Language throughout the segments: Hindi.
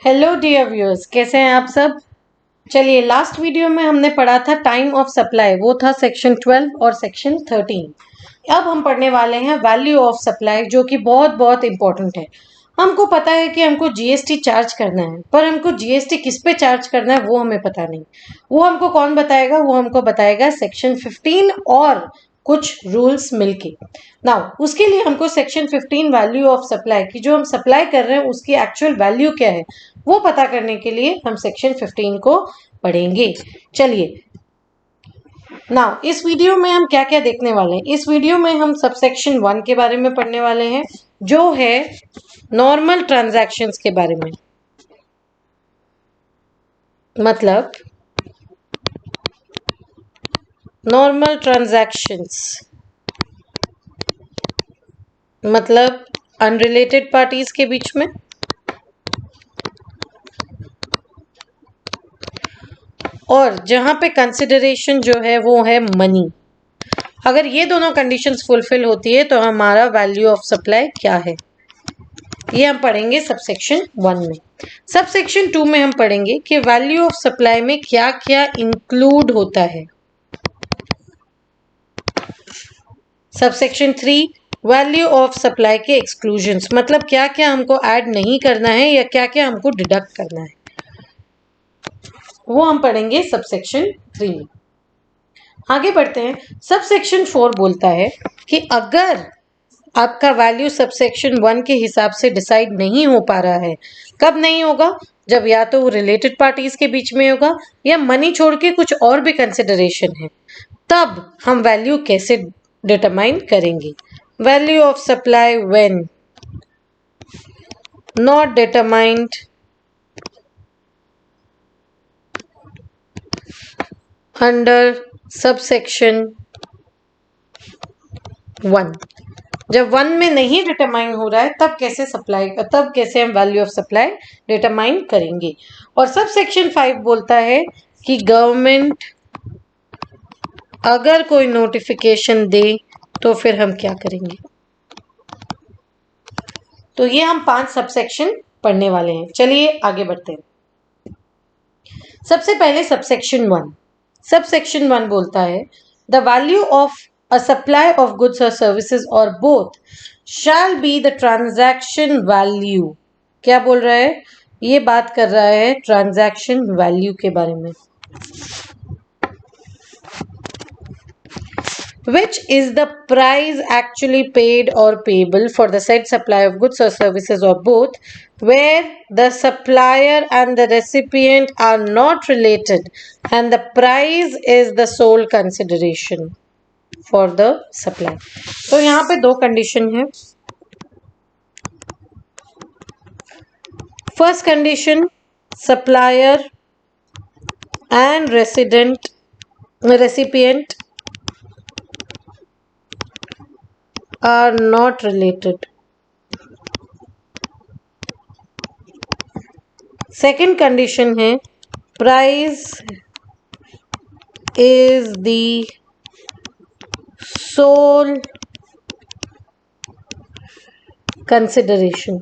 हेलो डियर व्यूअर्स, कैसे हैं आप सब। चलिए, लास्ट वीडियो में हमने पढ़ा था टाइम ऑफ सप्लाई, वो था सेक्शन 12 और सेक्शन 13। अब हम पढ़ने वाले हैं वैल्यू ऑफ सप्लाई, जो कि बहुत बहुत इंपॉर्टेंट है। हमको पता है कि हमको जीएसटी चार्ज करना है, पर हमको जीएसटी किस पे चार्ज करना है वो हमें पता नहीं। वो हमको कौन बताएगा? वो हमको बताएगा सेक्शन 15 और कुछ रूल्स मिलके। नाउ उसके लिए हमको सेक्शन 15 वैल्यू ऑफ सप्लाई की, जो हम सप्लाई कर रहे हैं उसकी एक्चुअल वैल्यू क्या है, वो पता करने के लिए हम सेक्शन 15 को पढ़ेंगे। चलिए, नाउ इस वीडियो में हम क्या क्या देखने वाले हैं। इस वीडियो में हम सबसेक्शन 1 के बारे में पढ़ने वाले हैं, जो है नॉर्मल ट्रांजैक्शंस के बारे में। मतलब नॉर्मल ट्रांजैक्शंस मतलब अनरिलेटेड पार्टीज के बीच में, और जहां पे कंसिडरेशन जो है वो है मनी। अगर ये दोनों कंडीशंस फुलफिल होती है तो हमारा वैल्यू ऑफ सप्लाई क्या है, ये हम पढ़ेंगे सबसेक्शन 1 में। सबसेक्शन 2 में हम पढ़ेंगे कि वैल्यू ऑफ सप्लाई में क्या क्या इंक्लूड होता है। सबसेक्शन 3 वैल्यू ऑफ सप्लाई के एक्सक्लूजन्स, मतलब क्या क्या हमको ऐड नहीं करना है या क्या क्या हमको डिडक्ट करना है, वो हम पढ़ेंगे सबसेक्शन 3 में। आगे बढ़ते हैं। सबसेक्शन 4 बोलता है कि अगर आपका वैल्यू सबसेक्शन 1 के हिसाब से डिसाइड नहीं हो पा रहा है, कब नहीं होगा? जब या तो रिलेटेड पार्टीज के बीच में होगा या मनी छोड़ के कुछ और भी कंसिडरेशन है, तब हम वैल्यू कैसे डिटरमाइन करेंगे। Value of supply when not determined under subsection 1। जब 1 में नहीं डिटरमाइन हो रहा है तब कैसे हम वैल्यू ऑफ सप्लाई डिटरमाइन करेंगे। और सब सेक्शन 5 बोलता है कि गवर्नमेंट अगर कोई नोटिफिकेशन दे तो फिर हम क्या करेंगे। तो ये हम 5 सबसेक्शन पढ़ने वाले हैं। चलिए आगे बढ़ते हैं। सबसे पहले सबसेक्शन 1। सबसेक्शन 1 बोलता है the value of a supply of goods or services or both shall be the transaction value। क्या बोल रहा है? ये बात कर रहा है ट्रांजैक्शन वैल्यू के बारे में। Which is the price actually paid or payable for the said supply of goods or services or both, where the supplier and the recipient are not related and the price is the sole consideration for the supply। तो यहाँ पे दो कंडीशन है। First condition, supplier and recipient are not related। Second condition है price is the sole consideration.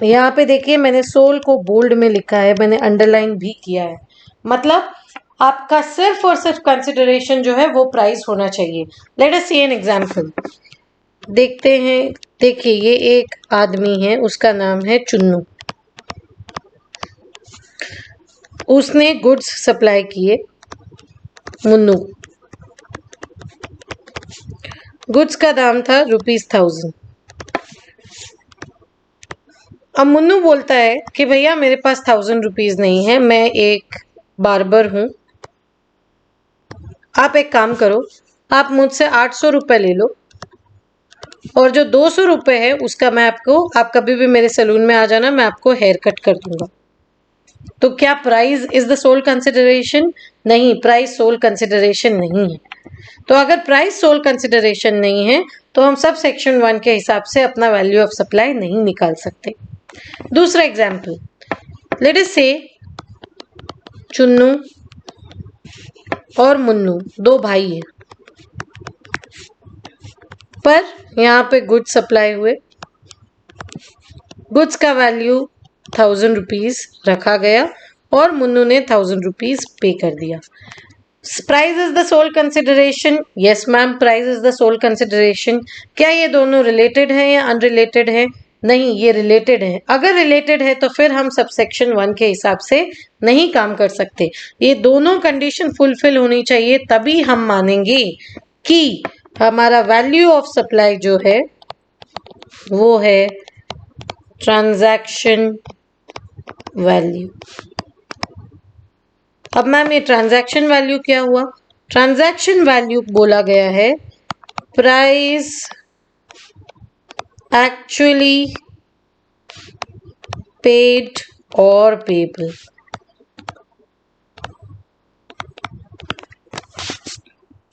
यहाँ पे देखिए, मैंने सोल को बोल्ड में लिखा है, मैंने अंडरलाइन भी किया है। मतलब आपका सिर्फ और सिर्फ कंसिडरेशन जो है वो प्राइस होना चाहिए। Let us see an example. देखते हैं। देखिए, ये एक आदमी है, उसका नाम है चुन्नू। उसने गुड्स सप्लाई किए मुन्नू। गुड्स का दाम था ₹1000। अब मुन्नू बोलता है कि भैया मेरे पास ₹1000 नहीं है, मैं एक बार्बर हूं। आप एक काम करो, आप मुझसे 800 रुपये ले लो और जो 200 रुपये है उसका मैं आपको, आप कभी भी मेरे सैलून में आ जाना, मैं आपको हेयर कट कर दूंगा। तो क्या price is the sole consideration? नहीं, प्राइस सोल कंसिडरेशन नहीं है। तो अगर प्राइस सोल कंसिडरेशन नहीं है तो हम सब सेक्शन 1 के हिसाब से अपना वैल्यू ऑफ सप्लाई नहीं निकाल सकते। दूसरा एग्जाम्पल, लेट अस से चुन्नू और मुन्नू दो भाई हैं, पर यहाँ पे गुड्स सप्लाई हुए गुड्स का वैल्यू 1000 रुपीज रखा गया और मुन्नू ने 1000 रुपीज पे कर दिया। Price is the sole consideration. Yes ma'am, price is the sole consideration. क्या ये दोनों रिलेटेड है या अनरिलेटेड है? नहीं, ये रिलेटेड है। अगर रिलेटेड है तो फिर हम सबसेक्शन 1 के हिसाब से नहीं काम कर सकते। ये दोनों कंडीशन फुलफिल होनी चाहिए, तभी हम मानेंगे कि हमारा वैल्यू ऑफ सप्लाई जो है वो है ट्रांजैक्शन वैल्यू। अब मैम ये ट्रांजैक्शन वैल्यू क्या हुआ? ट्रांजैक्शन वैल्यू बोला गया है प्राइस एक्चुअली पेड और payable.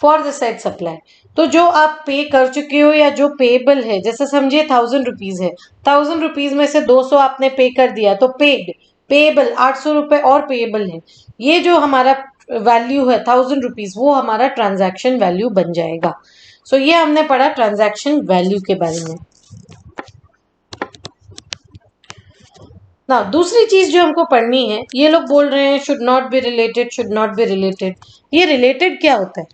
For the set supply, तो जो आप पे कर चुके हो या जो पेबल है, जैसे समझिए 1000 रुपीज है, 1000 रुपीज में से 200 आपने पे कर दिया तो पेड, पेबल 800 रुपए और पेबल है। ये जो हमारा वैल्यू है 1000 रुपीज, वो हमारा ट्रांजैक्शन वैल्यू बन जाएगा। सो ये हमने पढ़ा ट्रांजैक्शन वैल्यू के बारे में। ना दूसरी चीज जो हमको पढ़नी है, ये लोग बोल रहे हैं should not be related, should not be related. ये रिलेटेड क्या होता है?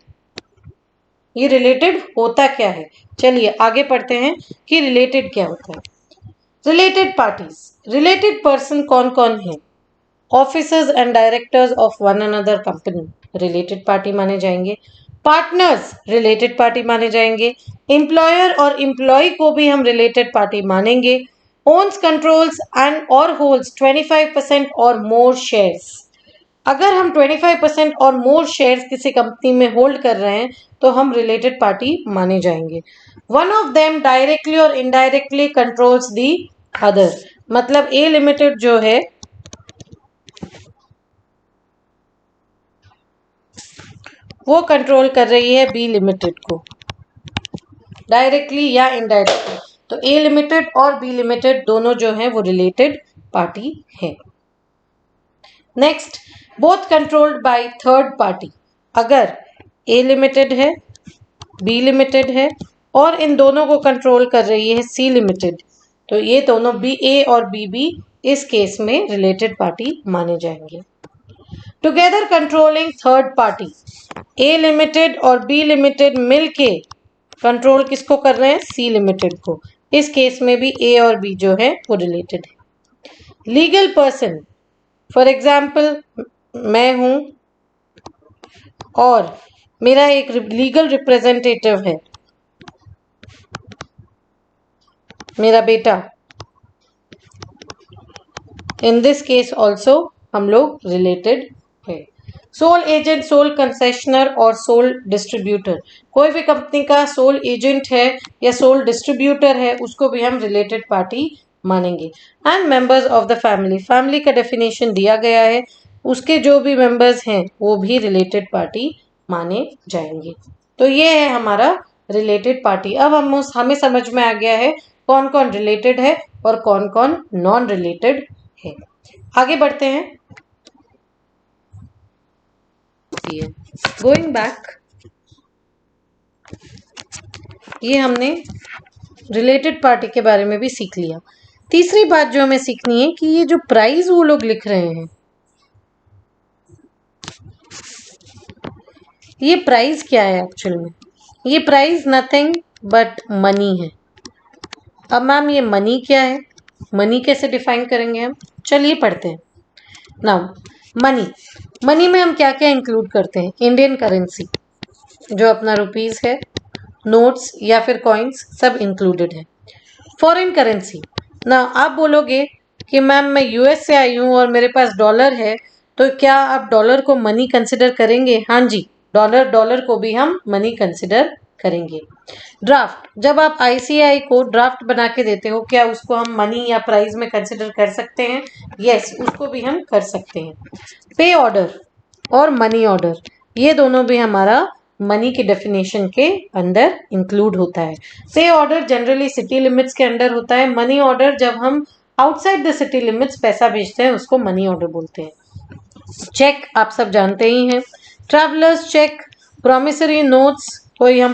ये रिलेटेड होता क्या है? चलिए आगे पढ़ते हैं कि रिलेटेड क्या होता है। रिलेटेड पार्टीज, रिलेटेड पर्सन कौन कौन है? Officers and directors of one another company related party माने जाएंगे। पार्टनर्स रिलेटेड पार्टी माने जाएंगे। एम्प्लॉयर और एम्प्लॉय को भी हम रिलेटेड पार्टी मानेंगे। ओन्स, कंट्रोल्स एंड और होल्ड्स 25% और मोर शेयर्स। अगर हम 25% और मोर शेयर्स किसी कंपनी में होल्ड कर रहे हैं तो हम रिलेटेड पार्टी माने जाएंगे। वन ऑफ देम डायरेक्टली और इनडायरेक्टली कंट्रोल्स दी अदर, मतलब ए लिमिटेड जो है वो कंट्रोल कर रही है बी लिमिटेड को, डायरेक्टली या इनडायरेक्टली। तो ए लिमिटेड और बी लिमिटेड दोनों जो हैं वो रिलेटेड पार्टी है। Next, both controlled by third party. अगर ए लिमिटेड है, बी लिमिटेड है और इन दोनों को कंट्रोल कर रही है सी लिमिटेड, तो ये दोनों बी, ए और बी भी इस केस में रिलेटेड पार्टी माने जाएंगे। टुगेदर कंट्रोलिंग थर्ड पार्टी, ए लिमिटेड और बी लिमिटेड मिलके कंट्रोल किसको कर रहे हैं? सी लिमिटेड को। इस केस में भी ए और बी जो है वो रिलेटेड है। लीगल पर्सन, फॉर एग्जाम्पल मैं हूं और मेरा एक लीगल रिप्रेजेंटेटिव है, मेरा बेटा। इन दिस केस ऑल्सो हम लोग रिलेटेड है। सोल एजेंट, सोल कंसेशनर और सोल डिस्ट्रीब्यूटर, कोई भी कंपनी का सोल एजेंट है या सोल डिस्ट्रीब्यूटर है उसको भी हम रिलेटेड पार्टी मानेंगे। And members of the family, family का डेफिनेशन दिया गया है, उसके जो भी मेंबर्स हैं वो भी रिलेटेड पार्टी माने जाएंगे। तो ये है हमारा रिलेटेड पार्टी। अब हमें समझ में आ गया है कौन कौन रिलेटेड है और कौन कौन नॉन रिलेटेड है। आगे बढ़ते हैं। गोइंग बैक, ये हमने रिलेटेड पार्टी के बारे में भी सीख लिया। तीसरी बात जो हमें सीखनी है कि ये जो प्राइस वो लोग लिख रहे हैं, ये प्राइस क्या है एक्चुअल में? ये प्राइस नथिंग बट मनी है। अब मैम ये मनी क्या है? मनी कैसे डिफाइन करेंगे हम? चलिए पढ़ते हैं। नाउ मनी, मनी में हम क्या क्या इंक्लूड करते हैं? इंडियन करेंसी जो अपना रुपीज है, नोट्स या फिर कॉइन्स, सब इंक्लूडेड है। फॉरेन करेंसी, ना आप बोलोगे कि मैम मैं यूएस से आई हूँ और मेरे पास डॉलर है, तो क्या आप डॉलर को मनी कंसिडर करेंगे? हाँ जी, डॉलर को भी हम मनी कंसिडर करेंगे। ड्राफ्ट, जब आप आईसीआई को ड्राफ्ट बना के देते हो, क्या उसको हम मनी या प्राइस में कंसिडर कर सकते हैं? यस, उसको भी हम कर सकते हैं। पे ऑर्डर और मनी ऑर्डर, ये दोनों भी हमारा मनी के डेफिनेशन के अंदर इंक्लूड होता है। पे ऑर्डर जनरली सिटी लिमिट्स के अंदर होता है। मनी ऑर्डर जब हम आउटसाइड द सिटी लिमिट्स पैसा भेजते हैं उसको मनी ऑर्डर बोलते हैं। चेक आप सब जानते ही हैं। ट्रैवलर्स चेक, प्रॉमिसरी नोट्स कोई हम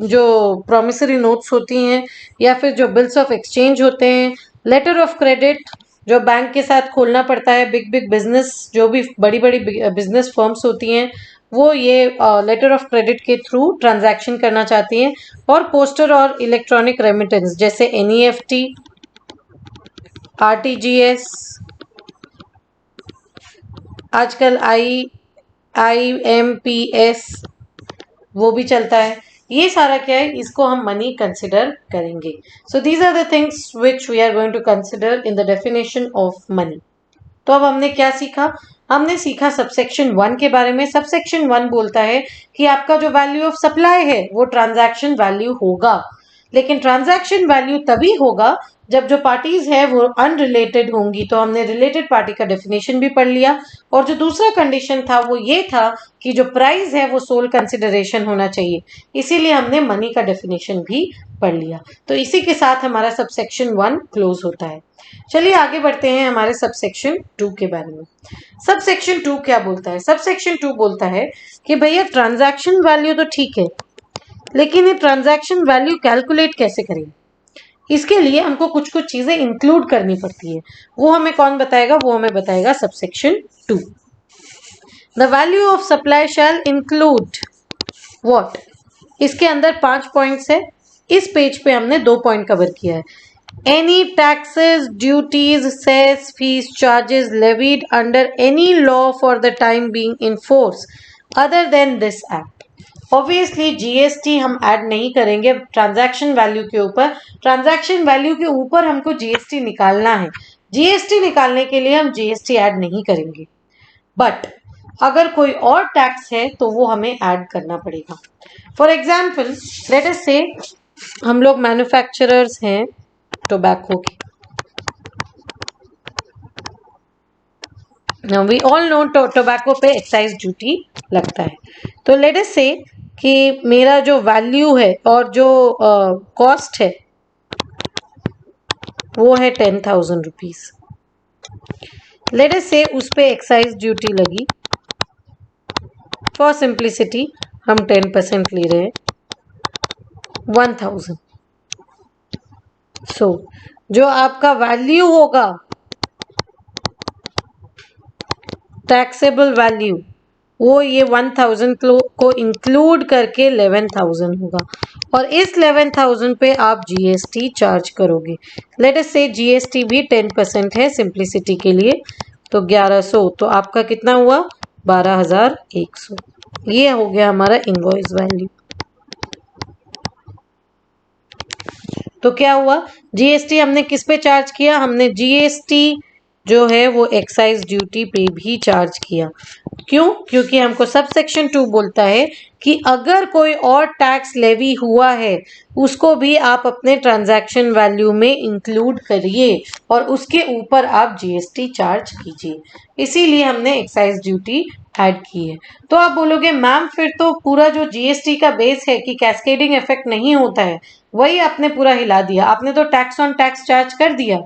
जो प्रॉमिसरी नोट्स होती हैं या फिर जो बिल्स ऑफ एक्सचेंज होते हैं, लेटर ऑफ क्रेडिट जो बैंक के साथ खोलना पड़ता है, बिग बिग बिजनेस जो भी बड़ी बड़ी बिजनेस फर्म्स होती हैं वो ये लेटर ऑफ क्रेडिट के थ्रू ट्रांजैक्शन करना चाहती हैं। और पोस्टर और इलेक्ट्रॉनिक रेमिटेंस जैसे NEFT, RTGS, आजकल IMPS वो भी चलता है। ये सारा क्या है, इसको हम मनी कंसिडर करेंगे। So these are the things which we are going to consider in the definition of money. तो अब हमने क्या सीखा? हमने सीखा सबसेक्शन 1 के बारे में। सबसेक्शन 1 बोलता है कि आपका जो वैल्यू ऑफ सप्लाई है वो ट्रांजैक्शन वैल्यू होगा, लेकिन ट्रांजैक्शन वैल्यू तभी होगा जब जो पार्टीज है वो अनरिलेटेड होंगी। तो हमने रिलेटेड पार्टी का डेफिनेशन भी पढ़ लिया। और जो दूसरा कंडीशन था वो ये था कि जो प्राइस है वो सोल कंसिडरेशन होना चाहिए, इसीलिए हमने मनी का डेफिनेशन भी पढ़ लिया। तो इसी के साथ हमारा सबसेक्शन 1 क्लोज होता है। चलिए आगे बढ़ते हैं हमारे सबसेक्शन 2 के बारे में। सबसेक्शन 2 क्या बोलता है? सबसेक्शन 2 बोलता है कि भैया ट्रांजैक्शन वैल्यू तो ठीक है, लेकिन ये ट्रांजैक्शन वैल्यू कैलकुलेट कैसे करें? इसके लिए हमको कुछ कुछ चीजें इंक्लूड करनी पड़ती है। वो हमें कौन बताएगा? वो हमें बताएगा subsection 2। The value of supply shall include what? इसके अंदर 5 पॉइंट्स है। इस पेज पे हमने 2 पॉइंट कवर किया है। Any taxes, duties, cess, fees, charges levied under any law for the time being in force other than this act. Obviously GST हम ऐड नहीं करेंगे ट्रांजैक्शन वैल्यू के ऊपर। ट्रांजैक्शन वैल्यू के ऊपर हमको GST निकालना है। GST निकालने के लिए हम GST ऐड नहीं करेंगे, बट अगर कोई और टैक्स है तो वो हमें ऐड करना पड़ेगा। फॉर एग्जाम्पल लेट अस से हम लोग मैन्युफैक्चरर्स हैं टोबैको की। वी ऑल नो टोबैको पे एक्साइज ड्यूटी लगता है। तो लेट अस से कि मेरा जो वैल्यू है और जो कॉस्ट है वो है 10,000 रुपीज। लेट अस से उस पे एक्साइज ड्यूटी लगी। फॉर सिंप्लिसिटी हम 10% ले रहे हैं, 1,000। सो जो आपका वैल्यू होगा टैक्सेबल वैल्यू वो ये 1,000 को इंक्लूड करके 11,000 होगा, और इस 11,000 पे आप GST चार्ज करोगे। लेट अस से GST भी 10% है सिंप्लिसिटी के लिए, तो 1100। तो आपका कितना हुआ? 12,100। ये हो गया हमारा इनवॉइस वैल्यू। तो क्या हुआ? GST हमने किस पे चार्ज किया? हमने GST जो है वो एक्साइज ड्यूटी पे भी चार्ज किया। क्यों? क्योंकि हमको सबसेक्शन 2 बोलता है कि अगर कोई और टैक्स लेवी हुआ है उसको भी आप अपने ट्रांजैक्शन वैल्यू में इंक्लूड करिए और उसके ऊपर आप GST चार्ज कीजिए। इसीलिए हमने एक्साइज ड्यूटी ऐड की है। तो आप बोलोगे मैम फिर तो पूरा जो GST का बेस है कि कैस्केडिंग इफेक्ट नहीं होता है, वही आपने पूरा हिला दिया। आपने तो टैक्स ऑन टैक्स चार्ज कर दिया।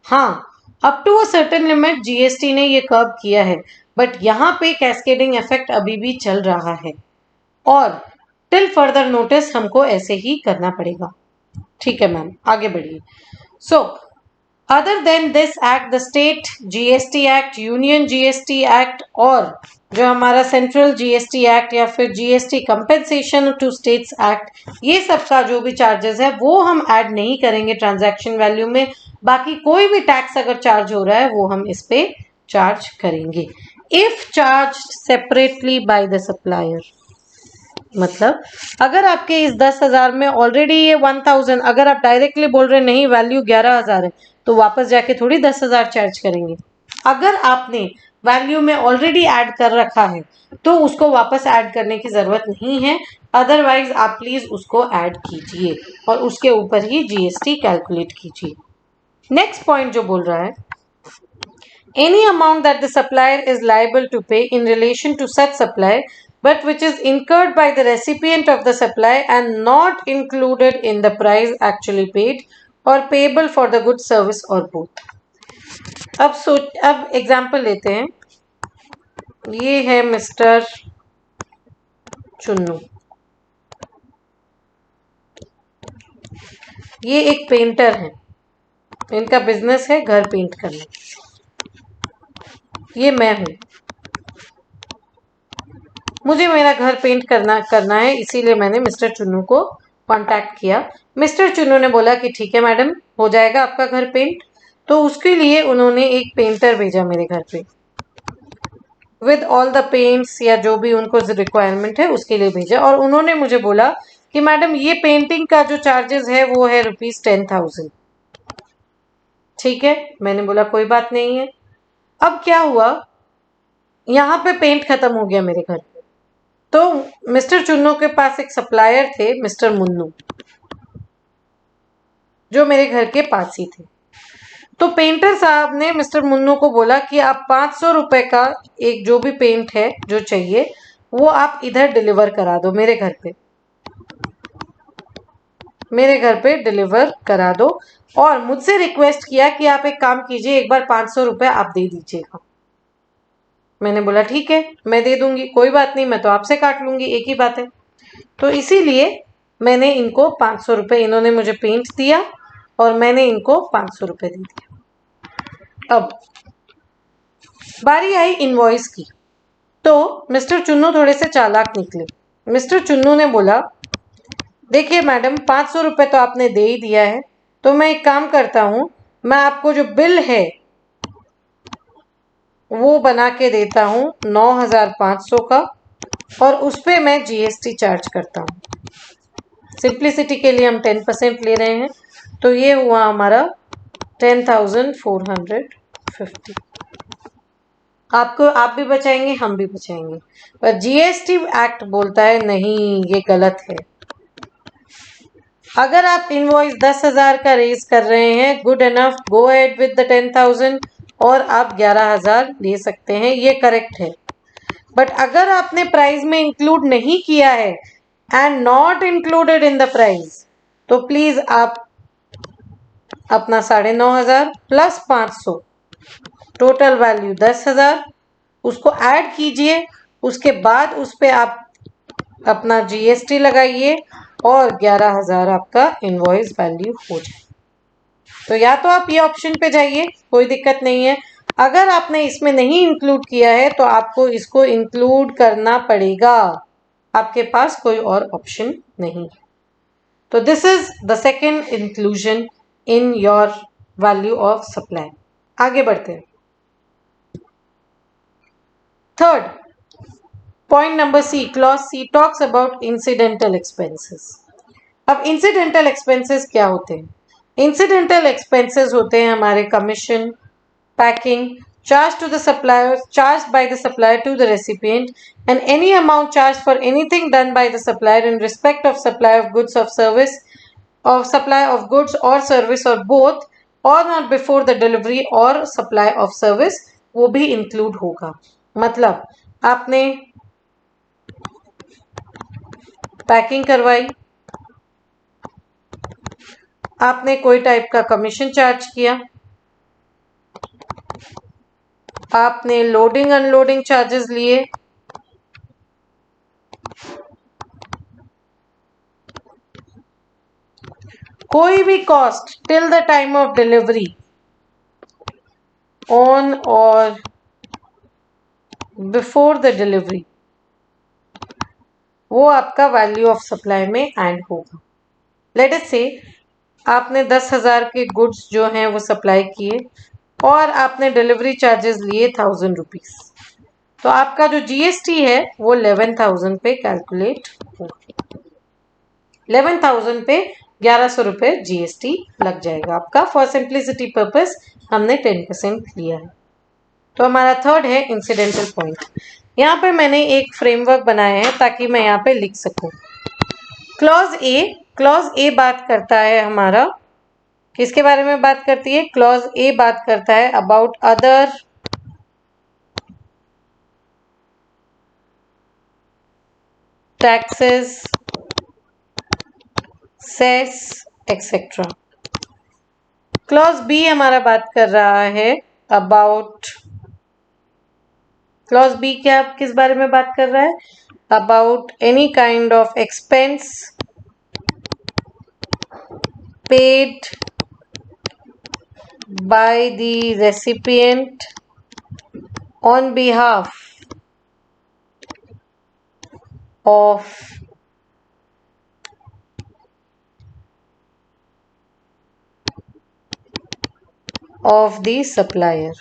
हाँ, up to a certain limit GST ने ये कर्व किया है, बट यहाँ पे कैस्केडिंग इफेक्ट अभी भी चल रहा है और टिल फर्दर नोटिस हमको ऐसे ही करना पड़ेगा। ठीक है मैम, आगे बढ़िए। So other than this act, the state GST act, union GST act और जो हमारा सेंट्रल GST एक्ट या फिर GST compensation to states act, ये सब का जो भी चार्जेस है वो हम ऐड नहीं करेंगे ट्रांजैक्शन वैल्यू में। बाकी कोई भी टैक्स अगर चार्ज हो रहा है वो हम इस पे चार्ज करेंगे if charge separately by the supplier. मतलब अगर आपके इस 10,000 में ऑलरेडी ये 1,000, अगर आप डायरेक्टली बोल रहे नहीं वैल्यू 11,000 है तो वापस जाके थोड़ी 10,000 चार्ज करेंगे। अगर आपने वैल्यू में ऑलरेडी ऐड कर रखा है तो उसको वापस ऐड करने की जरूरत नहीं है। अदरवाइज आप प्लीज उसको ऐड कीजिए और उसके ऊपर ही GST कैलकुलेट कीजिए। नेक्स्ट पॉइंट जो बोल रहा है, any amount that the supplier is liable to pay in relation to such supply but which is incurred by the recipient of the supply and not included in the price actually paid or payable for the good service or both। अब एग्जाम्पल लेते हैं। ये है मिस्टर चुन्नू, ये एक पेंटर है, इनका बिजनेस है घर पेंट करना। ये मैं हूँ, मुझे मेरा घर पेंट करना है, इसीलिए मैंने मिस्टर चुन्नू को कांटेक्ट किया। मिस्टर चुन्नू ने बोला कि ठीक है मैडम, हो जाएगा आपका घर पेंट। तो उसके लिए उन्होंने एक पेंटर भेजा मेरे घर पे विद ऑल द पेंट्स या जो भी उनको रिक्वायरमेंट है उसके लिए भेजा। और उन्होंने मुझे बोला कि मैडम ये पेंटिंग का जो चार्जेस है वो है ₹10,000। ठीक है, मैंने बोला कोई बात नहीं है। अब क्या हुआ, यहाँ पे पेंट खत्म हो गया मेरे घर पे। तो मिस्टर चुन्नू के पास एक सप्लायर थे, मिस्टर मुन्नू, जो मेरे घर के पास ही थे। तो पेंटर साहब ने मिस्टर मुन्नू को बोला कि आप 500 रुपए का एक जो भी पेंट है जो चाहिए वो आप इधर डिलीवर करा दो, मेरे घर पे डिलीवर करा दो। और मुझसे रिक्वेस्ट किया कि आप एक काम कीजिए, एक बार 500 रुपए आप दे दीजिएगा। मैंने बोला ठीक है, मैं दे दूंगी, कोई बात नहीं, मैं तो आपसे काट लूंगी, एक ही बात है। तो इसीलिए मैंने इनको 500 रुपए, इन्होंने मुझे पेंट दिया और मैंने इनको 500 रुपए दे दिया। अब बारी आई इनवॉइस की। तो मिस्टर चुन्नू थोड़े से चालाक निकले। मिस्टर चुन्नू ने बोला देखिए मैडम, 500 रुपए तो आपने दे ही दिया है, तो मैं एक काम करता हूं, मैं आपको जो बिल है वो बना के देता हूं 9,500 का, और उस पर मैं जीएसटी चार्ज करता हूं। सिंप्लिसिटी के लिए हम 10% ले रहे हैं, तो ये हुआ हमारा 10,450। आपको, आप भी बचाएंगे, हम भी बचाएंगे। पर जीएसटी एक्ट बोलता है नहीं, ये गलत है। अगर आप इनवॉइस 10,000 का रेज कर रहे हैं, good enough, go ahead with the 10,000 और आप 11,000 ले सकते हैं, ये करेक्ट है। बट अगर आपने प्राइस में इंक्लूड नहीं किया है and not included in the price, तो प्लीज आप अपना 9,500 प्लस 500, टोटल वैल्यू 10,000, उसको ऐड कीजिए। उसके बाद उस पर आप अपना जीएसटी लगाइए और 11,000 आपका इनवॉइस वैल्यू हो जाए। तो या तो आप ये ऑप्शन पे जाइए, कोई दिक्कत नहीं है। अगर आपने इसमें नहीं इंक्लूड किया है तो आपको इसको इंक्लूड करना पड़ेगा, आपके पास कोई और ऑप्शन नहीं है। तो this is the second inclusion in your value of supply. आगे बढ़ते हैं। Third point number C, clause C talks about incidental expenses. अब इंसिडेंटल एक्सपेंसेस क्या होते हैं? इंसिडेंटल एक्सपेंसेस होते हैं हमारे commission, packing, charged to the supplier, charged by the supplier to the recipient, and any amount charged for anything done by the supplier in respect of supply of goods of service, of supply of goods or service or both, or not before the delivery or supply of service, वो भी इंक्लूड होगा। मतलब आपने पैकिंग करवाई, आपने कोई टाइप का कमीशन चार्ज किया, आपने लोडिंग अनलोडिंग चार्जेस लिए, कोई भी cost till the time of delivery on और बिफोर द डिलीवरी, वो आपका वैल्यू ऑफ सप्लाई में ऐड होगा। लेट अस से आपने 10,000 के गुड्स जो हैं वो सप्लाई किए और आपने डिलीवरी चार्जेस लिए 1,000 रुपीज, तो आपका जो जीएसटी है वो 11,000 पे कैलकुलेट होगा। 11,000 पे 1,100 रुपए जीएसटी लग जाएगा आपका। फॉर सिंप्लिसिटी पर्पस हमने 10% लिया है। तो हमारा थर्ड है इंसिडेंटल पॉइंट। यहाँ पे मैंने एक फ्रेमवर्क बनाया है ताकि मैं यहाँ पे लिख सकूं। क्लॉज ए बात करता है हमारा, किसके बारे में बात करती है? क्लॉज ए बात करता है about other taxes, cess etcetera. Clause B हमारा बात कर रहा है अबाउट, क्लॉज बी क्या, किस बारे में बात कर रहा है? About any kind of expense paid by the recipient on behalf of the supplier,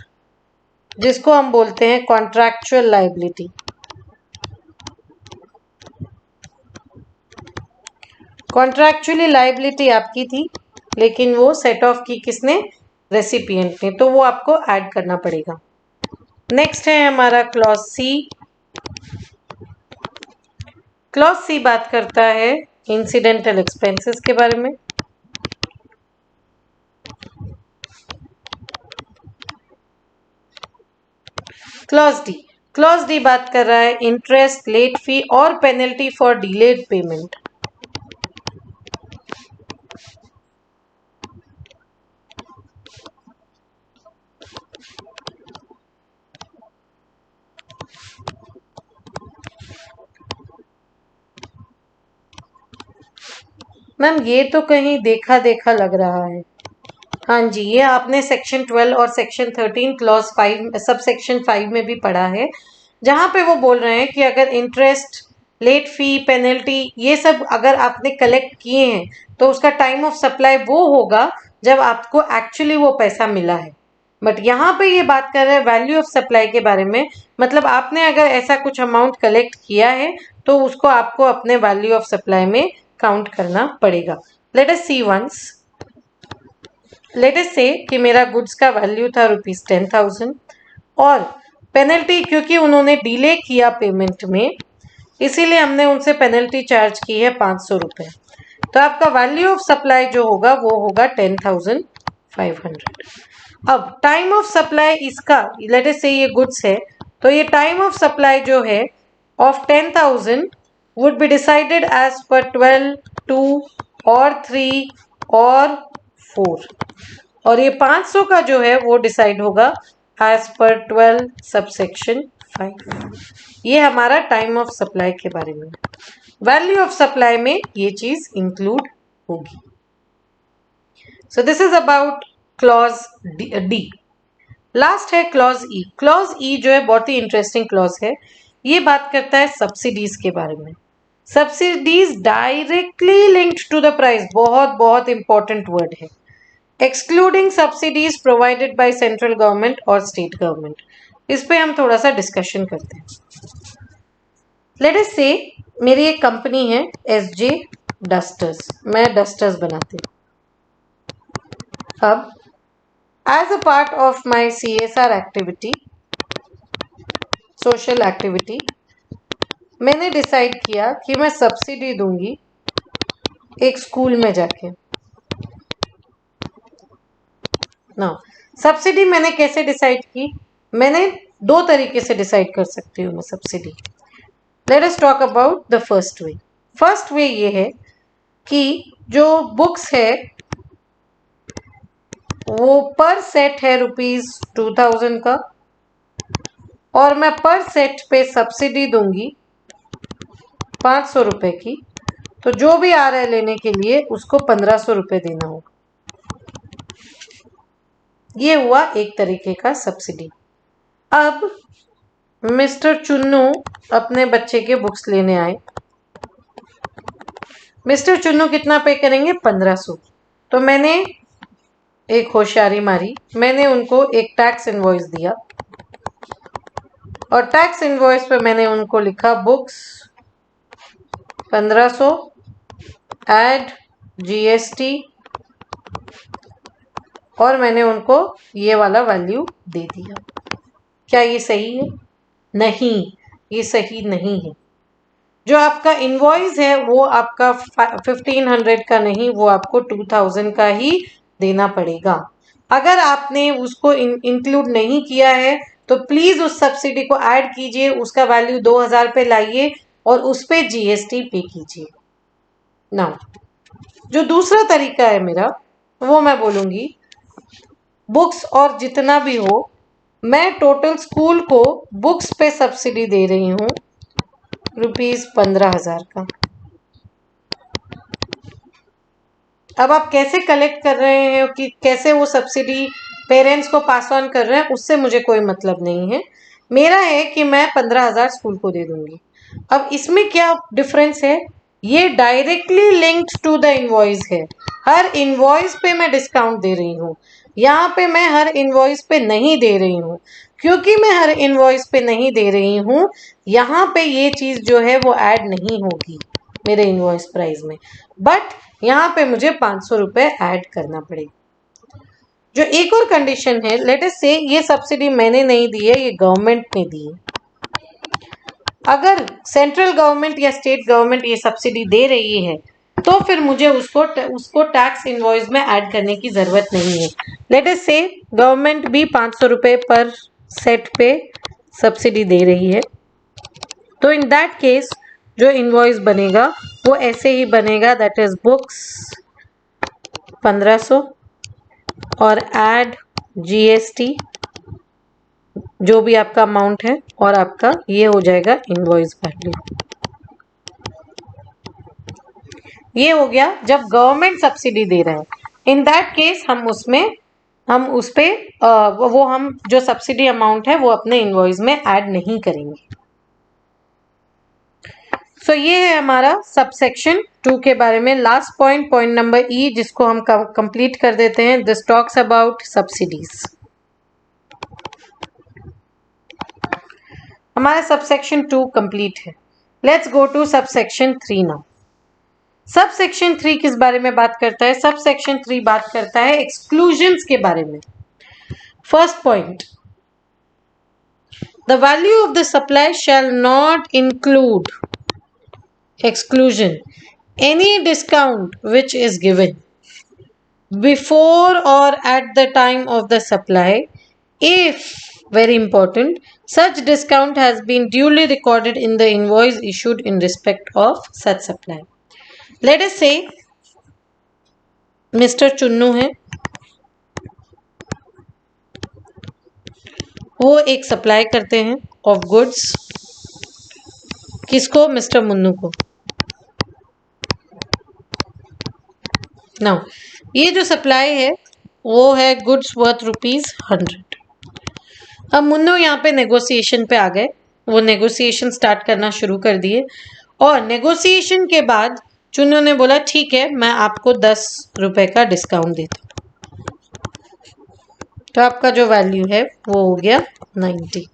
जिसको हम बोलते हैं कॉन्ट्रैक्चुअल लायबिलिटी। कॉन्ट्रैक्चुअली लायबिलिटी आपकी थी, लेकिन वो सेट ऑफ की किसने? रेसिपिएंट ने, तो वो आपको ऐड करना पड़ेगा। नेक्स्ट है हमारा क्लॉज सी। क्लॉज सी बात करता है इंसिडेंटल एक्सपेंसेस के बारे में। क्लॉज डी बात कर रहा है इंटरेस्ट, लेट फी और penalty for delayed payment. Ma'am ये तो कहीं देखा देखा लग रहा है। हाँ जी, ये आपने सेक्शन 12 और सेक्शन 13 क्लॉज 5 सब सेक्शन 5 में भी पढ़ा है, जहां पे वो बोल रहे हैं कि अगर इंटरेस्ट, लेट फी, पेनल्टी ये सब अगर आपने कलेक्ट किए हैं तो उसका टाइम ऑफ सप्लाई वो होगा जब आपको एक्चुअली वो पैसा मिला है। बट यहाँ पे ये बात कर रहे हैं वैल्यू ऑफ सप्लाई के बारे में, मतलब आपने अगर ऐसा कुछ अमाउंट कलेक्ट किया है तो उसको आपको अपने वैल्यू ऑफ सप्लाई में काउंट करना पड़ेगा। Late us see once. Let us से कि मेरा गुड्स का वैल्यू था ₹10,000 और पेनल्टी, क्योंकि उन्होंने डिले किया पेमेंट में, इसीलिए हमने उनसे पेनल्टी चार्ज की है ₹500। तो आपका वैल्यू ऑफ सप्लाई जो होगा वो होगा 10,500। अब टाइम ऑफ सप्लाई इसका, लेट अस से ये गुड्स है, तो ये टाइम ऑफ सप्लाई जो है of 10,000 would be decided as per 12, 2 और 3 और 4, और ये 500 का जो है वो डिसाइड होगा as per 12 सबसेक्शन 5। ये हमारा टाइम ऑफ सप्लाई के बारे में। वैल्यू ऑफ सप्लाई में ये चीज इंक्लूड होगी। So this is about clause D. Last है क्लॉज ई। क्लॉज ई जो है बहुत ही इंटरेस्टिंग क्लॉज है। ये बात करता है सब्सिडीज के बारे में। Subsidies directly linked to the price, बहुत बहुत इंपॉर्टेंट वर्ड है। Excluding subsidies provided by central government और स्टेट गवर्नमेंट, इस पे हम थोड़ा सा डिस्कशन करते हैं। लेट अस से मेरी एक कंपनी है एसजे डस्टर्स, मैं डस्टर्स बनाती हूँ। अब as a part of my CSR activity, social activity, मैंने डिसाइड किया कि मैं सब्सिडी दूंगी एक स्कूल में जाके। ना सब्सिडी मैंने कैसे डिसाइड की? मैंने दो तरीके से डिसाइड कर सकती हूँ मैं subsidy. Let us talk about the first way. First way ये है कि जो बुक्स है वो पर सेट है ₹2000 का, और मैं पर सेट पे सब्सिडी दूंगी ₹500 की, तो जो भी आ रहा है लेने के लिए उसको ₹1500 देना होगा। ये हुआ एक तरीके का सब्सिडी। अब मिस्टर चुन्नू अपने बच्चे के बुक्स लेने आए। मिस्टर चुन्नू कितना पे करेंगे? 1500। तो मैंने एक होशियारी मारी, मैंने उनको एक टैक्स इनवॉइस दिया, और टैक्स इनवॉइस पे मैंने उनको लिखा बुक्स 1500 ऐड जीएसटी, और मैंने उनको ये वाला वैल्यू दे दिया। क्या ये सही है? नहीं, ये सही नहीं है। जो आपका इनवॉइस है वो आपका 1500 का नहीं, वो आपको 2000 का ही देना पड़ेगा। अगर आपने उसको इंक्लूड नहीं किया है तो प्लीज उस सब्सिडी को ऐड कीजिए, उसका वैल्यू 2000 पे लाइए और उस पे जीएसटी पे कीजिए। नाउ जो दूसरा तरीका है मेरा, वो मैं बोलूंगी बुक्स और जितना भी हो, मैं टोटल स्कूल को बुक्स पे सब्सिडी दे रही हूँ ₹15,000 का। अब आप कैसे कलेक्ट कर रहे हैं कि कैसे वो सब्सिडी पेरेंट्स को पास ऑन कर रहे हैं, उससे मुझे कोई मतलब नहीं है। मेरा है कि मैं 15,000 स्कूल को दे दूंगी। अब इसमें क्या डिफरेंस है, ये directly linked to the invoice है। हर इनवॉइस पे मैं डिस्काउंट दे रही हूँ, यहाँ पे मैं हर इनवॉइस पे नहीं दे रही हूँ। क्योंकि मैं हर इनवॉइस पे नहीं दे रही हूँ, यहाँ पे ये चीज जो है वो ऐड नहीं होगी मेरे इनवॉइस प्राइस में, बट यहाँ पे मुझे 500 रुपए ऐड करना पड़ेगा। जो एक और कंडीशन है, लेट अस से ये सब्सिडी मैंने नहीं दी है, ये गवर्नमेंट ने दी है। अगर सेंट्रल गवर्नमेंट या स्टेट गवर्नमेंट ये सब्सिडी दे रही है तो फिर मुझे उसको टैक्स इनवॉइस में ऐड करने की जरूरत नहीं है। लेट अस से गवर्नमेंट भी 500 रुपए पर सेट पे सब्सिडी दे रही है, तो इन दैट केस जो इनवॉइस बनेगा वो ऐसे ही बनेगा, दैट इज बुक्स 1500 और ऐड जीएसटी जो भी आपका अमाउंट है, और आपका ये हो जाएगा इनवॉइस वैल्यू। ये हो गया जब गवर्नमेंट सब्सिडी दे रहा है। इन दैट केस हम उस पे वो हम जो सब्सिडी अमाउंट है वो अपने इनवॉइस में ऐड नहीं करेंगे। सो ये है हमारा सबसेक्शन 2 के बारे में। लास्ट पॉइंट नंबर ई, जिसको हम कंप्लीट कर देते हैं। This talks about subsidies. हमारा सबसेक्शन 2 कंप्लीट है। Let's go to subsection 3 now. Subsection 3 किस बारे में बात करता है? सबसेक्शन 3 बात करता है एक्सक्लूजन्स के बारे में। First point, the value of the supply shall not include exclusion any discount which is given before or at the time of the supply if, very important, such discount has been duly recorded in the invoice issued in respect of such supply. Let us say Mr. Chunnu है, वो एक सप्लाई करते हैं ऑफ गुड्स, किसको? मिस्टर मुन्नू को। नाउ ये जो सप्लाई है वो है गुड्स वर्थ ₹100। अब मुन्नू यहाँ पे नेगोशिएशन पे आ गए, वो नेगोशिएशन स्टार्ट करना शुरू कर दिए, और नेगोशिएशन के बाद चुन्नू ने बोला ठीक है मैं आपको 10 रुपए का डिस्काउंट देता हूँ, तो आपका जो वैल्यू है वो हो गया 90।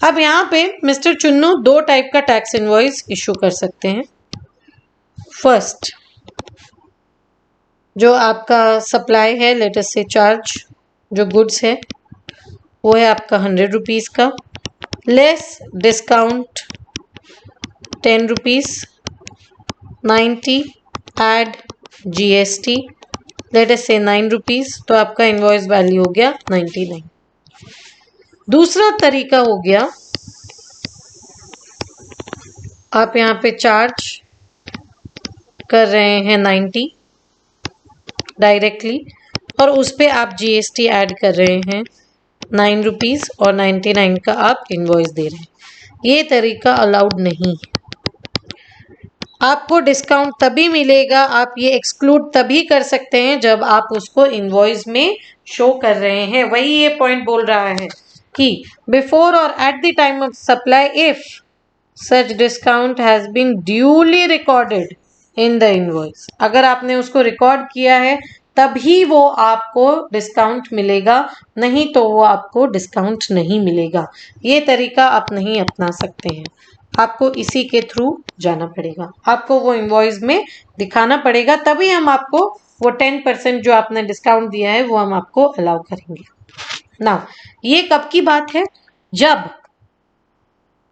अब यहाँ पे मिस्टर चुन्नू 2 टाइप का टैक्स इनवॉइस इशू कर सकते हैं। फर्स्ट, जो आपका सप्लाई है, लेट अस से चार्ज जो गुड्स है वो है आपका 100 रुपीज़ का, less discount 10 rupees, 90 add GST, let us से 9 रुपीज़, तो आपका इनवॉइस वैल्यू हो गया 99। दूसरा तरीका हो गया, आप यहाँ पे चार्ज कर रहे हैं 90 डायरेक्टली, और उस पे आप जीएसटी ऐड कर रहे हैं 9 रुपीज़ और 99 का आप इनवॉइस दे रहे हैं। ये तरीका अलाउड नहीं है। आपको डिस्काउंट तभी मिलेगा, आप ये एक्सक्लूड तभी कर सकते हैं जब आप उसको इनवॉइस में शो कर रहे हैं। वही ये पॉइंट बोल रहा है कि before or at the time of supply if such discount has been duly recorded in the invoice, अगर आपने उसको रिकॉर्ड किया है तभी वो आपको डिस्काउंट मिलेगा, नहीं तो वो आपको डिस्काउंट नहीं मिलेगा। ये तरीका आप नहीं अपना सकते हैं, आपको इसी के थ्रू जाना पड़ेगा, आपको वो इनवॉइस में दिखाना पड़ेगा, तभी हम आपको वो 10% जो आपने डिस्काउंट दिया है वो हम आपको अलाउ करेंगे ना। ये कब की बात है? जब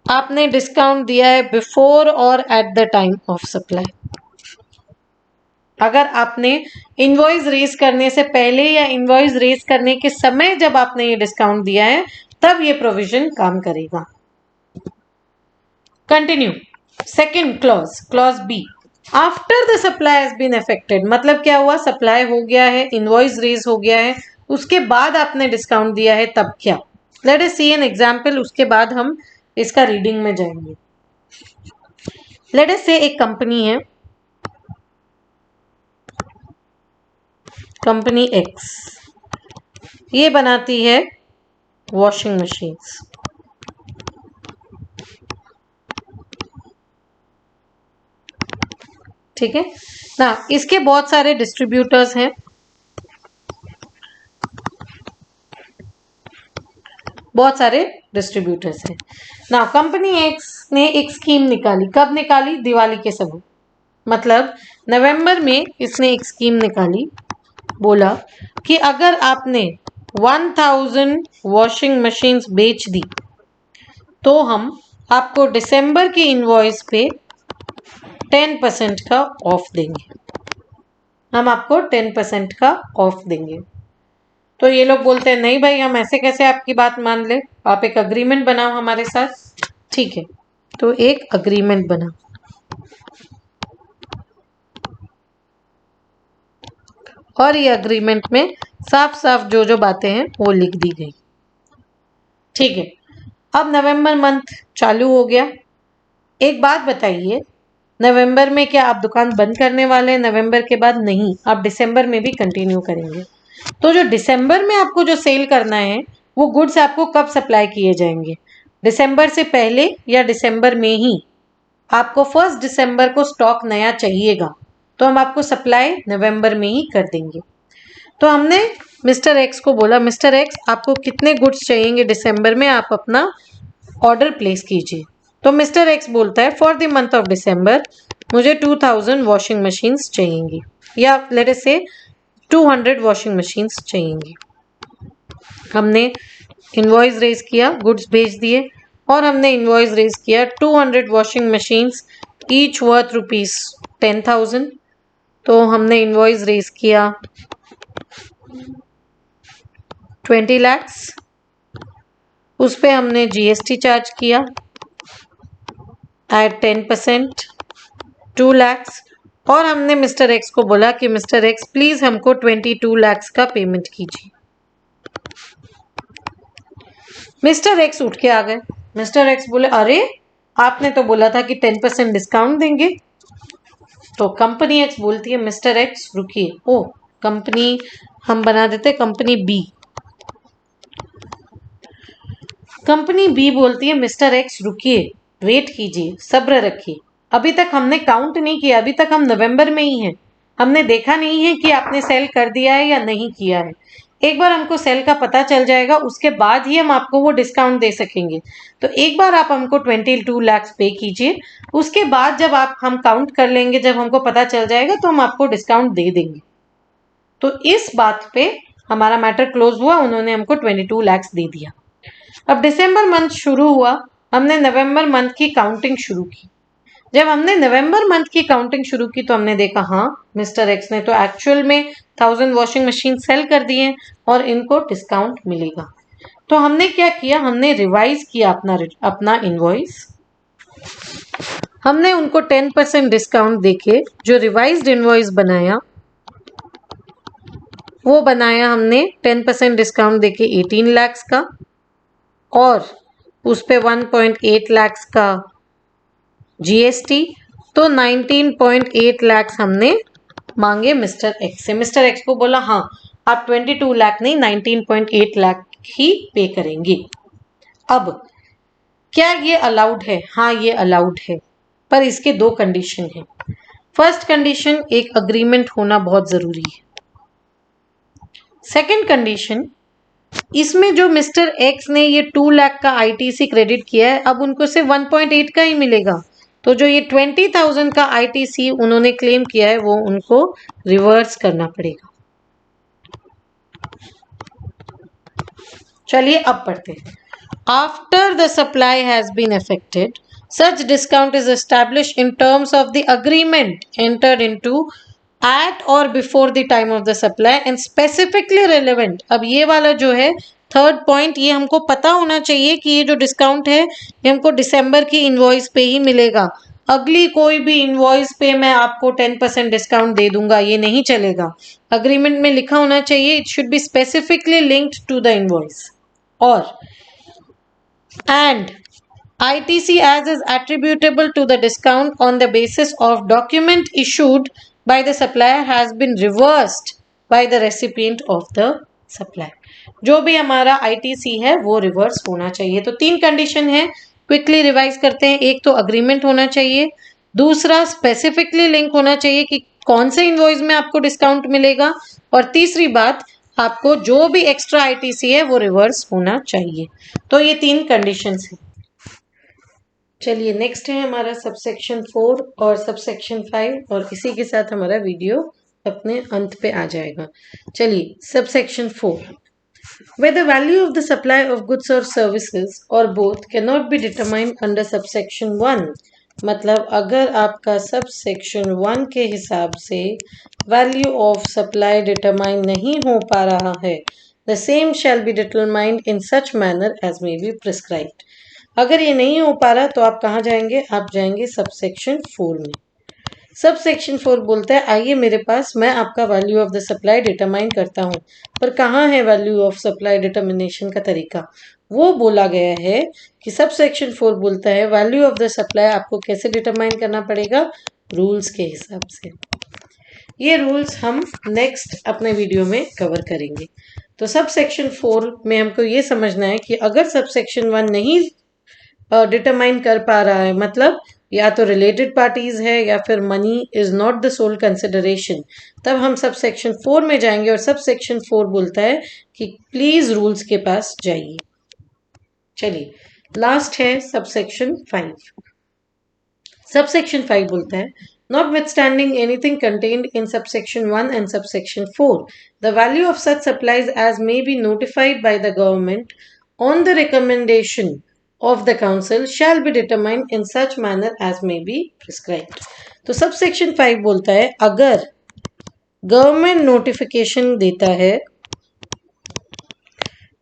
आपने डिस्काउंट दिया है before or at the time of supply. अगर आपने इनवॉइस रेज करने से पहले या इनवॉइस रेज करने के समय जब आपने ये डिस्काउंट दिया है तब ये प्रोविजन काम करेगा। Continue. Second clause, clause B, after the supply has been affected, मतलब क्या हुआ? सप्लाई हो गया है, इनवॉइस रेज हो गया है, उसके बाद आपने डिस्काउंट दिया है, तब क्या? Let us see an example, उसके बाद हम इसका रीडिंग में जाएंगे। लेट अस से एक कंपनी है, कंपनी एक्स ये बनाती है वॉशिंग मशीन्स। ठीक है ना। इसके बहुत सारे डिस्ट्रीब्यूटर्स हैं, बहुत सारे डिस्ट्रीब्यूटर्स हैं ना। कंपनी एक्स ने एक स्कीम निकाली, कब निकाली? दिवाली के समय, मतलब नवंबर में इसने एक स्कीम निकाली। बोला कि अगर आपने 1000 वॉशिंग मशीन्स बेच दी तो हम आपको दिसंबर की इनवॉइस पे 10% का ऑफ देंगे। हम आपको 10% का ऑफ देंगे। तो ये लोग बोलते हैं नहीं भाई, हम ऐसे कैसे आपकी बात मान ले, आप एक अग्रीमेंट बनाओ हमारे साथ। ठीक है, तो एक अग्रीमेंट बना और ये अग्रीमेंट में साफ साफ जो जो बातें हैं वो लिख दी गई। ठीक है, अब नवंबर मंथ चालू हो गया। एक बात बताइए, नवंबर में क्या आप दुकान बंद करने वाले हैं? नवंबर के बाद नहीं, आप दिसंबर में भी कंटिन्यू करेंगे। तो जो दिसंबर में आपको जो सेल करना है वो गुड्स आपको कब सप्लाई किए जाएंगे? दिसंबर से पहले या दिसंबर में ही? आपको 1 दिसंबर को स्टॉक नया चाहिएगा तो हम आपको सप्लाई नवंबर में ही कर देंगे। तो हमने मिस्टर एक्स को बोला, मिस्टर एक्स आपको कितने गुड्स चाहिए दिसंबर में, आप अपना ऑर्डर प्लेस कीजिए। तो मिस्टर एक्स बोलता है for the month of December मुझे 2000 वॉशिंग मशीन्स चाहिएंगी, या लेट अस से 200 वॉशिंग मशीन्स चाहिएंगी। हमने इनवॉइस रेज किया, गुड्स भेज दिए, और हमने इनवॉइस रेज किया 200 वॉशिंग मशीन्स ईच वर्थ ₹10,000। तो हमने इनवॉइस रेज किया 20 lakhs, उस पे हमने जीएसटी चार्ज किया एट 10%, 2 lakhs, और हमने मिस्टर एक्स को बोला कि मिस्टर एक्स प्लीज हमको 22 lakhs का पेमेंट कीजिए। मिस्टर एक्स उठ के आ गए। मिस्टर एक्स बोले अरे आपने तो बोला था कि 10% डिस्काउंट देंगे। तो कंपनी एक्स बोलती है मिस्टर एक्स रुकिए, ओ कंपनी हम बना देते कंपनी बी। कंपनी बी बोलती है मिस्टर एक्स रुकिए, वेट कीजिए, सब्र रखिए, अभी तक हमने काउंट नहीं किया, अभी तक हम नवंबर में ही हैं, हमने देखा नहीं है कि आपने सेल कर दिया है या नहीं किया है। एक बार हमको सेल का पता चल जाएगा उसके बाद ही हम आपको वो डिस्काउंट दे सकेंगे। तो एक बार आप हमको 22 lakhs पे कीजिए, उसके बाद जब आप हम काउंट कर लेंगे, जब हमको पता चल जाएगा तो हम आपको डिस्काउंट दे देंगे। तो इस बात पे हमारा मैटर क्लोज हुआ, उन्होंने हमको 22 lakhs दे दिया। अब दिसंबर मंथ शुरू हुआ, हमने नवंबर मंथ की काउंटिंग शुरू की। जब हमने नवंबर मंथ की काउंटिंग शुरू की तो हमने देखा हाँ मिस्टर एक्स ने तो एक्चुअल में 1000 वॉशिंग मशीन सेल कर दिए और इनको डिस्काउंट मिलेगा। तो हमने क्या किया, हमने रिवाइज किया अपना इनवॉइस। हमने उनको 10% डिस्काउंट देके जो रिवाइज्ड इनवॉइस बनाया वो बनाया हमने 10% डिस्काउंट देके 18 lakhs का, और उस पे 1.8 lakhs का जीएसटी, तो 19.8 lakhs हमने मांगे मिस्टर एक्स से। मिस्टर एक्स को बोला हाँ आप 22 लाख नहीं 19.8 लाख ही पे करेंगे। अब क्या ये अलाउड है? हाँ ये अलाउड है, पर इसके दो कंडीशन हैं। फर्स्ट कंडीशन, एक अग्रीमेंट होना बहुत जरूरी है। सेकंड कंडीशन, इसमें जो मिस्टर एक्स ने ये 2 लाख का आईटीसी क्रेडिट किया है, अब उनको सिर्फ 1.8 का ही मिलेगा। तो जो ये 20,000 का आईटीसी उन्होंने क्लेम किया है वो उनको रिवर्स करना पड़ेगा। चलिए अब पढ़ते हैं। After the supply has been affected such discount is established in terms of the agreement entered into at or before the time of the supply and specifically relevant। अब ये वाला जो है थर्ड पॉइंट, ये हमको पता होना चाहिए कि ये जो डिस्काउंट है ये हमको दिसंबर की इनवॉइस पे ही मिलेगा। अगली कोई भी इनवॉइस पे मैं आपको 10% डिस्काउंट दे दूंगा, ये नहीं चलेगा। अग्रीमेंट में लिखा होना चाहिए, it should be specifically linked to the invoice. और and ITC as is attributable to the discount on the basis of document issued by the supplier has been reversed by the recipient of the supply. जो भी हमारा आईटीसी है वो रिवर्स होना चाहिए। तो 3 कंडीशन है, क्विकली रिवाइज करते हैं। एक तो अग्रीमेंट होना चाहिए, दूसरा स्पेसिफिकली लिंक होना चाहिए कि कौन से इनवॉइस में आपको डिस्काउंट मिलेगा, और तीसरी बात आपको जो भी एक्स्ट्रा आईटीसी है वो रिवर्स होना चाहिए। तो ये 3 कंडीशंस हैं। चलिए नेक्स्ट है हमारा सबसेक्शन 4 और सबसेक्शन 5, और इसी के साथ हमारा वीडियो अपने अंत पे आ जाएगा। चलिए subsection 4, where the value of the supply of goods or services or both cannot be determined under subsection 1। मतलब अगर आपका सबसेक्शन 1 के हिसाब से वैल्यू ऑफ सप्लाई डिटरमाइन नहीं हो पा रहा है, the same shall be determined in such manner as may be prescribed। अगर ये नहीं हो पा रहा तो आप कहाँ जाएंगे, आप जाएंगे सबसेक्शन 4 में। सब सेक्शन 4 बोलता है आइए मेरे पास, मैं आपका value of the supply determine करता हूँ, पर कहाँ है वैल्यू ऑफ सप्लाई डिटरमिनेशन का तरीका, वो बोला गया है कि सब सेक्शन 4 बोलता है वैल्यू ऑफ द सप्लाई आपको कैसे डिटरमाइन करना पड़ेगा, रूल्स के हिसाब से। ये रूल्स हम नेक्स्ट अपने वीडियो में कवर करेंगे। तो सब सेक्शन 4 में हमको ये समझना है कि अगर सब सेक्शन 1 नहीं डिटरमाइन कर पा रहा है, मतलब या तो रिलेटेड पार्टीज है या फिर money is not the sole consideration, तब हम सब सेक्शन 4 में जाएंगे। और सब सेक्शन 4 बोलता है कि प्लीज रूल्स के पास जाइए। चलिए लास्ट है सब सेक्शन 5। सब सेक्शन 5 बोलता है notwithstanding anything contained in subsection 1 and subsection 4, the value of such supplies as may be notified by the government on the recommendation of the council shall be determined in such manner as may be prescribed। तो सबसेक्शन 5 बोलता है अगर गवर्नमेंट नोटिफिकेशन देता है,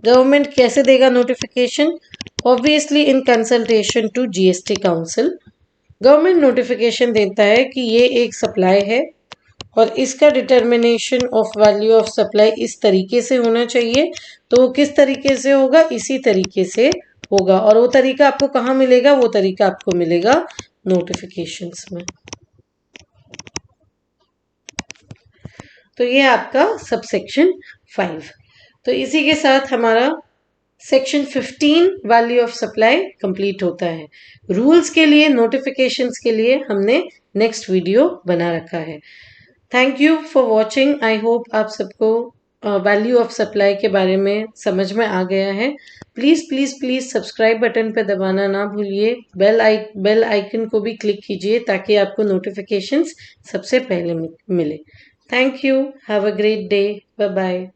गवर्नमेंट कैसे देगा notification, obviously in consultation to GST council. Government notification देता है कि ये एक सप्लाई है और इसका determination of value of supply इस तरीके से होना चाहिए। तो वो किस तरीके से होगा, इसी तरीके से होगा। और वो तरीका आपको कहाँ मिलेगा, वो तरीका आपको मिलेगा नोटिफिकेशंस में। तो ये आपका सबसेक्शन 5। तो इसी के साथ हमारा section 15 value of supply complete होता है। रूल्स के लिए, नोटिफिकेशंस के लिए हमने नेक्स्ट वीडियो बना रखा है। Thank you for watching. I hope आप सबको वैल्यू ऑफ सप्लाई के बारे में समझ में आ गया है। Please please please subscribe button पर दबाना ना भूलिए। बेल आइकन को भी क्लिक कीजिए ताकि आपको नोटिफिकेशंस सबसे पहले मिले। Thank you. Have a great day. Bye bye.